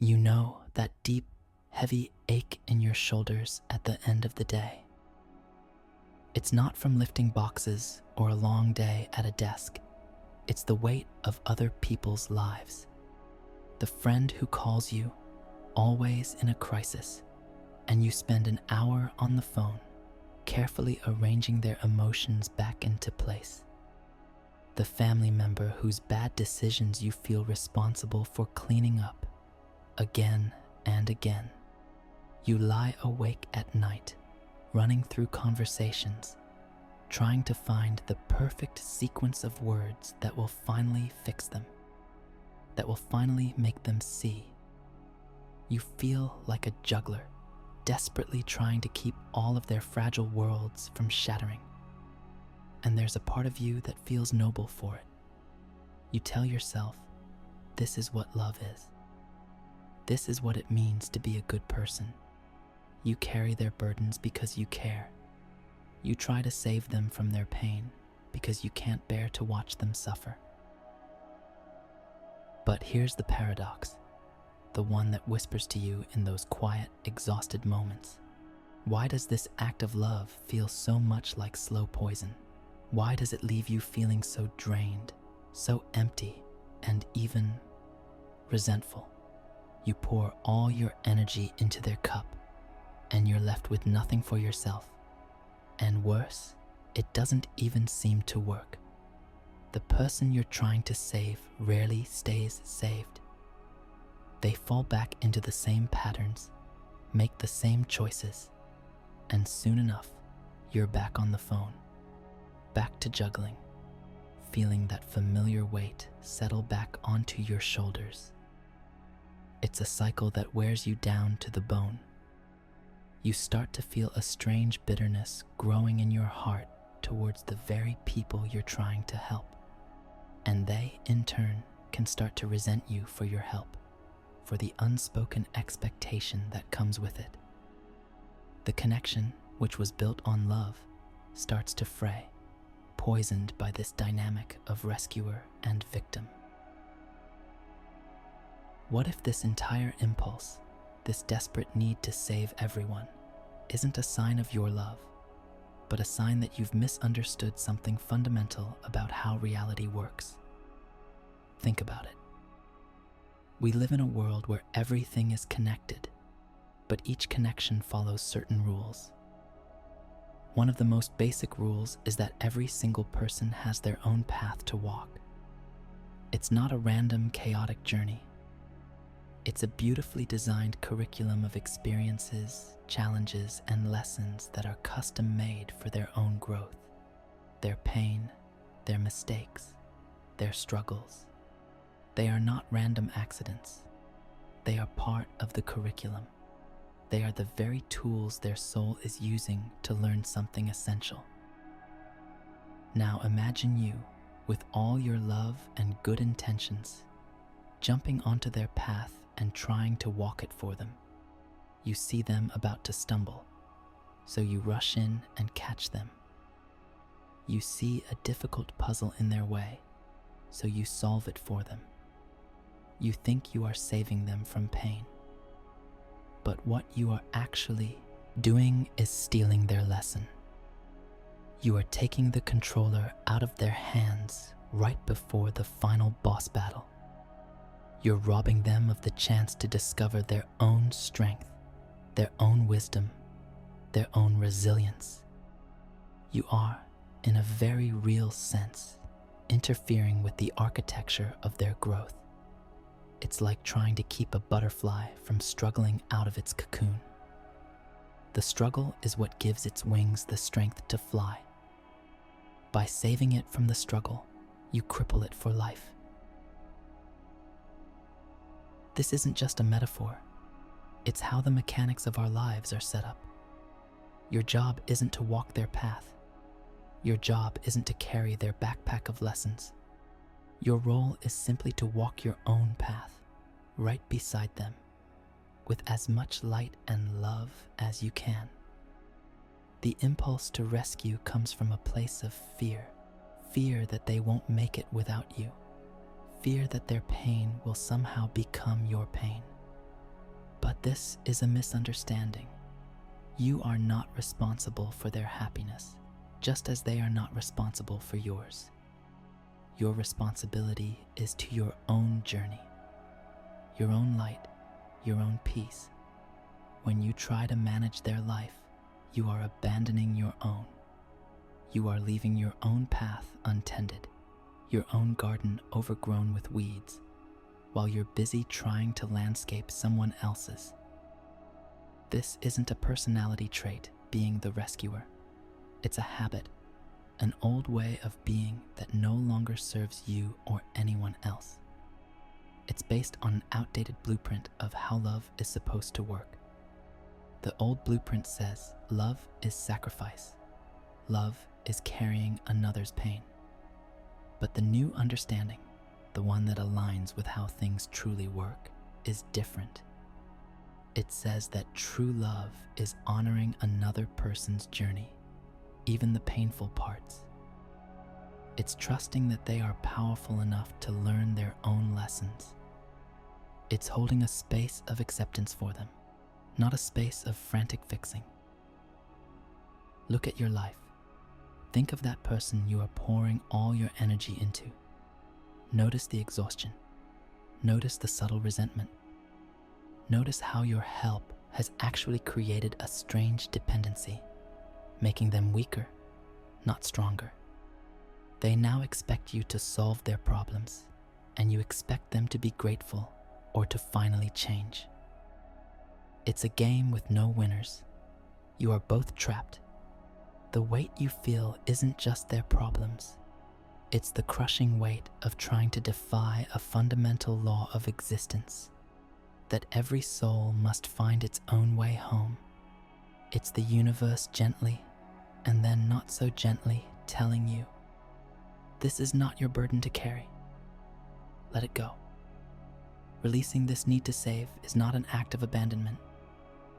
You know that deep, heavy ache in your shoulders at the end of the day. It's not from lifting boxes or a long day at a desk. It's the weight of other people's lives. The friend who calls you, always in a crisis, and you spend an hour on the phone, carefully arranging their emotions back into place. The family member whose bad decisions you feel responsible for cleaning up again and again. You lie awake at night, running through conversations, trying to find the perfect sequence of words that will finally fix them, that will finally make them see. You feel like a juggler, desperately trying to keep all of their fragile worlds from shattering. And there's a part of you that feels noble for it. You tell yourself, this is what love is. This is what it means to be a good person. You carry their burdens because you care. You try to save them from their pain because you can't bear to watch them suffer. But here's the paradox, the one that whispers to you in those quiet, exhausted moments. Why does this act of love feel so much like slow poison? Why does it leave you feeling so drained, so empty, and even resentful? You pour all your energy into their cup, and you're left with nothing for yourself. And worse, it doesn't even seem to work. The person you're trying to save rarely stays saved. They fall back into the same patterns, make the same choices, and soon enough, you're back on the phone, back to juggling, feeling that familiar weight settle back onto your shoulders. It's a cycle that wears you down to the bone. You start to feel a strange bitterness growing in your heart towards the very people you're trying to help. And they, in turn, can start to resent you for your help, for the unspoken expectation that comes with it. The connection, which was built on love, starts to fray, poisoned by this dynamic of rescuer and victim. What if this entire impulse, this desperate need to save everyone, isn't a sign of your love, but a sign that you've misunderstood something fundamental about how reality works? Think about it. We live in a world where everything is connected, but each connection follows certain rules. One of the most basic rules is that every single person has their own path to walk. It's not a random, chaotic journey. It's a beautifully designed curriculum of experiences, challenges, and lessons that are custom-made for their own growth, their pain, their mistakes, their struggles. They are not random accidents. They are part of the curriculum. They are the very tools their soul is using to learn something essential. Now imagine you, with all your love and good intentions, jumping onto their path and trying to walk it for them. You see them about to stumble, so you rush in and catch them. You see a difficult puzzle in their way, so you solve it for them. You think you are saving them from pain, but what you are actually doing is stealing their lesson. You are taking the controller out of their hands right before the final boss battle. You're robbing them of the chance to discover their own strength, their own wisdom, their own resilience. You are, in a very real sense, interfering with the architecture of their growth. It's like trying to keep a butterfly from struggling out of its cocoon. The struggle is what gives its wings the strength to fly. By saving it from the struggle, you cripple it for life. This isn't just a metaphor. It's how the mechanics of our lives are set up. Your job isn't to walk their path. Your job isn't to carry their backpack of lessons. Your role is simply to walk your own path, right beside them, with as much light and love as you can. The impulse to rescue comes from a place of fear that they won't make it without you. Fear that their pain will somehow become your pain. This is a misunderstanding. You are not responsible for their happiness, just as they are not responsible for yours. Your responsibility is to your own journey, your own light, your own peace. When you try to manage their life, you are abandoning your own. You are leaving your own path untended, your own garden overgrown with weeds, while you're busy trying to landscape someone else's. This isn't a personality trait, being the rescuer. It's a habit, an old way of being that no longer serves you or anyone else. It's based on an outdated blueprint of how love is supposed to work. The old blueprint says love is sacrifice. Love is carrying another's pain. But the new understanding, the one that aligns with how things truly work, is different. It says that true love is honoring another person's journey, even the painful parts. It's trusting that they are powerful enough to learn their own lessons. It's holding a space of acceptance for them, not a space of frantic fixing. Look at your life. Think of that person you are pouring all your energy into. Notice the exhaustion. Notice the subtle resentment. Notice how your help has actually created a strange dependency, making them weaker, not stronger. They now expect you to solve their problems, and you expect them to be grateful or to finally change. It's a game with no winners. You are both trapped. The weight you feel isn't just their problems. It's the crushing weight of trying to defy a fundamental law of existence, that every soul must find its own way home. It's the universe gently, and then not so gently, telling you, this is not your burden to carry. Let it go. Releasing this need to save is not an act of abandonment.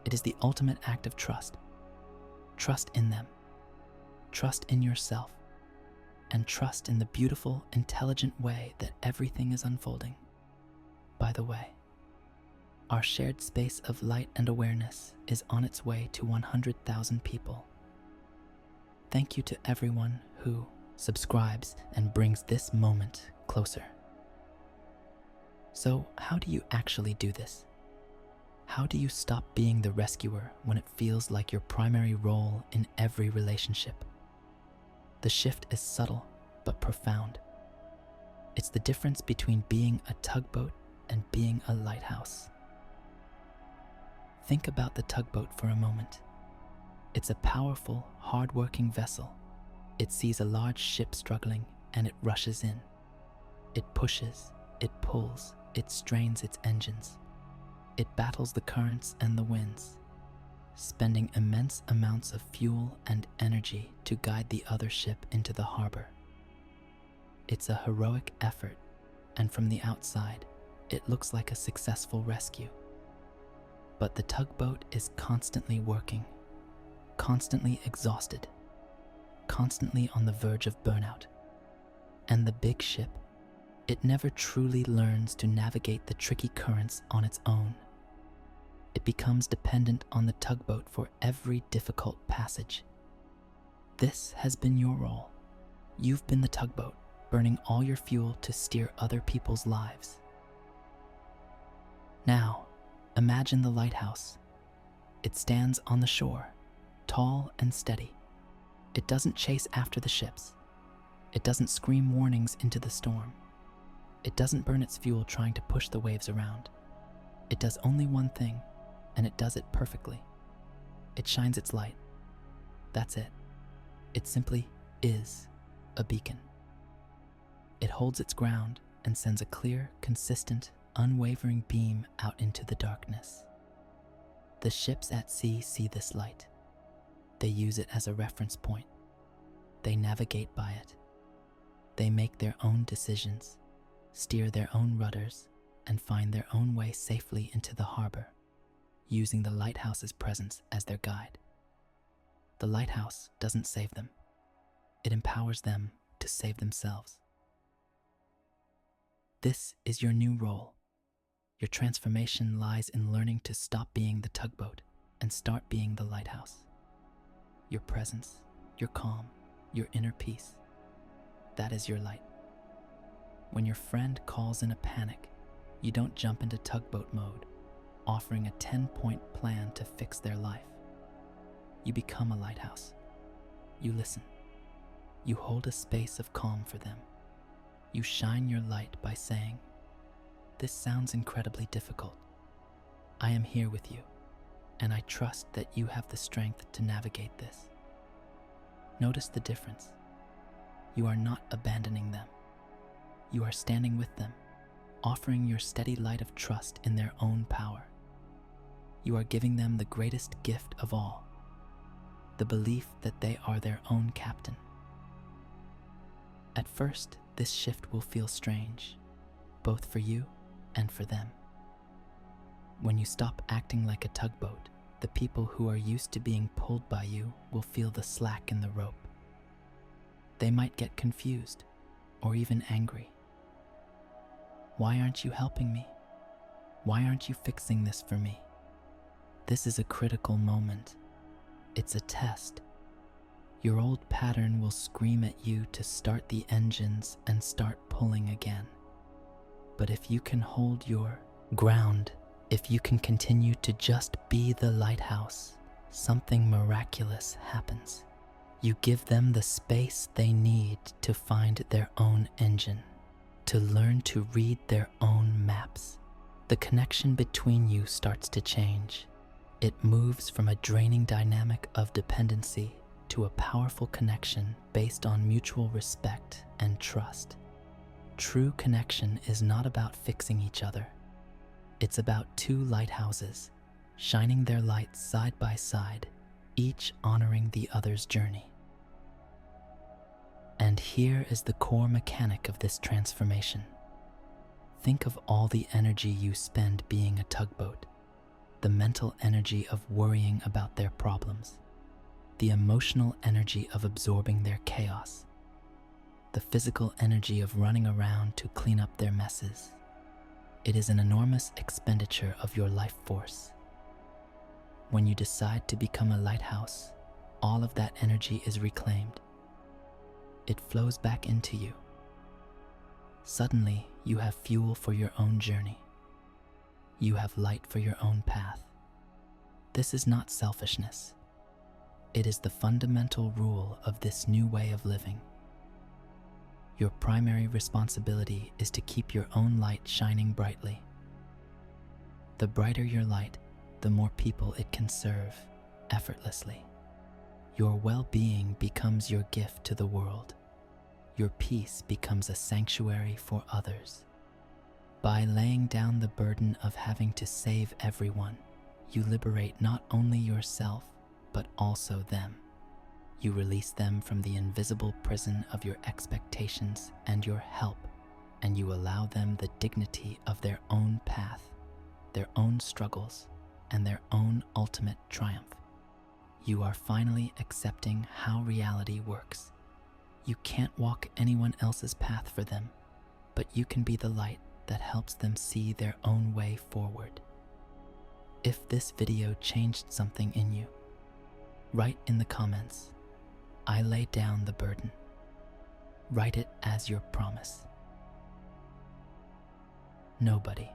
It is the ultimate act of trust. Trust in them. Trust in yourself. And trust in the beautiful, intelligent way that everything is unfolding. By the way, our shared space of light and awareness is on its way to 100,000 people. Thank you to everyone who subscribes and brings this moment closer. So, how do you actually do this? How do you stop being the rescuer when it feels like your primary role in every relationship? The shift is subtle but profound. It's the difference between being a tugboat and being a lighthouse. Think about the tugboat for a moment. It's a powerful, hard-working vessel. It sees a large ship struggling and it rushes in. It pushes, it pulls, it strains its engines. It battles the currents and the winds, spending immense amounts of fuel and energy to guide the other ship into the harbor. It's a heroic effort, and from the outside, it looks like a successful rescue. But the tugboat is constantly working, constantly exhausted, constantly on the verge of burnout. And the big ship, it never truly learns to navigate the tricky currents on its own. It becomes dependent on the tugboat for every difficult passage. This has been your role. You've been the tugboat, burning all your fuel to steer other people's lives. Now, imagine the lighthouse. It stands on the shore, tall and steady. It doesn't chase after the ships. It doesn't scream warnings into the storm. It doesn't burn its fuel trying to push the waves around. It does only one thing, and it does it perfectly. It shines its light. That's it. It simply is a beacon. It holds its ground and sends a clear, consistent, unwavering beam out into the darkness. The ships at sea see this light. They use it as a reference point. They navigate by it. They make their own decisions, steer their own rudders, and find their own way safely into the harbor, using the lighthouse's presence as their guide. The lighthouse doesn't save them. It empowers them to save themselves. This is your new role. Your transformation lies in learning to stop being the tugboat and start being the lighthouse. Your presence, your calm, your inner peace, that is your light. When your friend calls in a panic, you don't jump into tugboat mode, offering a 10-point plan to fix their life. You become a lighthouse. You listen. You hold a space of calm for them. You shine your light by saying, "This sounds incredibly difficult. I am here with you, and I trust that you have the strength to navigate this." Notice the difference. You are not abandoning them. You are standing with them, offering your steady light of trust in their own power. You are giving them the greatest gift of all, the belief that they are their own captain. At first, this shift will feel strange, both for you and for them. When you stop acting like a tugboat, the people who are used to being pulled by you will feel the slack in the rope. They might get confused or even angry. Why aren't you helping me? Why aren't you fixing this for me? This is a critical moment. It's a test. Your old pattern will scream at you to start the engines and start pulling again. But if you can hold your ground, if you can continue to just be the lighthouse, something miraculous happens. You give them the space they need to find their own engine, to learn to read their own maps. The connection between you starts to change. It moves from a draining dynamic of dependency to a powerful connection based on mutual respect and trust. True connection is not about fixing each other. It's about two lighthouses, shining their lights side by side, each honoring the other's journey. And here is the core mechanic of this transformation. Think of all the energy you spend being a tugboat, the mental energy of worrying about their problems, the emotional energy of absorbing their chaos, the physical energy of running around to clean up their messes. It is an enormous expenditure of your life force. When you decide to become a lighthouse, all of that energy is reclaimed. It flows back into you. Suddenly, you have fuel for your own journey. You have light for your own path. This is not selfishness. It is the fundamental rule of this new way of living. Your primary responsibility is to keep your own light shining brightly. The brighter your light, the more people it can serve effortlessly. Your well-being becomes your gift to the world. Your peace becomes a sanctuary for others. By laying down the burden of having to save everyone, you liberate not only yourself, but also them. You release them from the invisible prison of your expectations and your help, and you allow them the dignity of their own path, their own struggles, and their own ultimate triumph. You are finally accepting how reality works. You can't walk anyone else's path for them, but you can be the light that helps them see their own way forward. If this video changed something in you, write in the comments, "I lay down the burden." Write it as your promise. Nobody